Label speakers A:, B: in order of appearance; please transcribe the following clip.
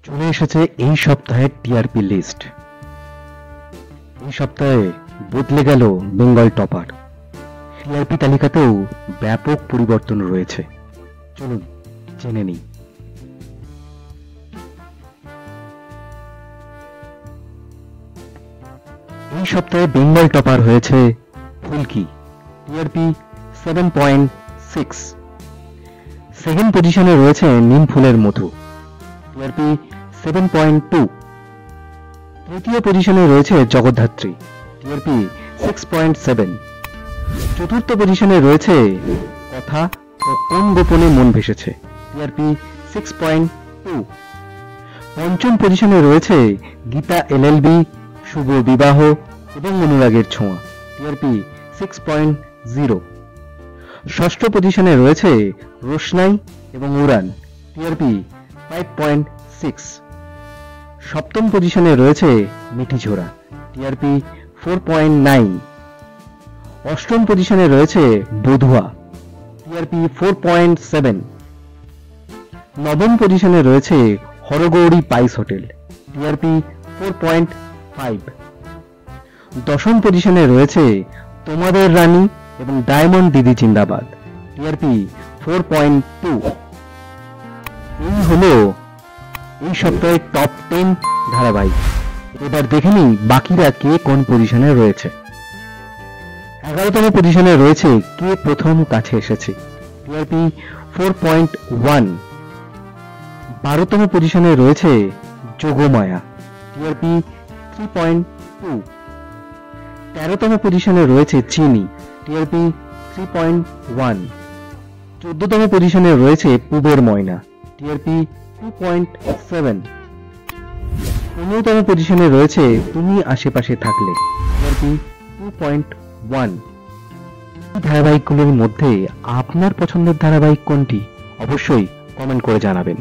A: চলে এসেছে এই সপ্তাহের টিআরপি লিস্ট। এই সপ্তাহে বদলে গেল বেঙ্গল টপার। টিআরপি তালিকাতেও ব্যাপক পরিবর্তন রয়েছে, চলুন জেনে নিই। এই সপ্তাহে বেঙ্গল টপার হয়েছে ফুলকি, টিআরপি 7.6। সেকেন্ড পজিশনে রয়েছে নিম ফুলের মধু, টিআরপি 7.2। তৃতীয় পজিশনে রয়েছে জগদ্ধাত্রী, টিআরপি 6.7। চতুর্থ পজিশনে রয়েছে কথা ও কোন গোপনে মন ভেসেছে, টিআরপি 6.2। পঞ্চম পজিশনে রয়েছে গীতা এলএলবি, শুভ বিবাহ এবং অনুরাগের ছোঁয়া, টিআরপি 6.0। ষষ্ঠ পজিশনে রয়েছে রোশনাই এবং উড়ান, টিআরপি 5.6। সপ্তম পজিশনে রয়েছে মিঠি ঝোড়া, টিআরপি 4.9। অষ্টম পজিশনে রয়েছে বধুয়া, টিআরপি 4.7। নবম পজিশনে রয়েছে হরগৌরী পাইস হোটেল, টিআরপি 4.5। দশম পজিশনে রয়েছে তোমাদের রানী এবং ডায়মন্ড দিদি জিন্দাবাদ, টিআরপি 4.2। এই হলো এই সপ্তাহে টপ 10 ধারাবাহিক। এবার দেখে নিই বাকিরা কে কোন পজিশনে রয়েছে। 11তম পজিশনে রয়েছে কে প্রথম কাছে এসেছে, টিআরপি 4.1। 12তম পজিশনে রয়েছে যোগমায়া, টিআরপি 3.2। 13তম পজিশনে রয়েছে চিনি, টিআরপি 3.1। 14তম পজিশনে রয়েছে পুবের ময়না, টিআরপি 2.7। 15তম পজিশনে রয়েছে তুমি আশেপাশে থাকলে, টিআরপি 2.1। এই ধারাবাহিকগুলোর মধ্যে আপনার পছন্দের ধারাবাহিক কোনটি অবশ্যই কমেন্ট করে জানাবেন।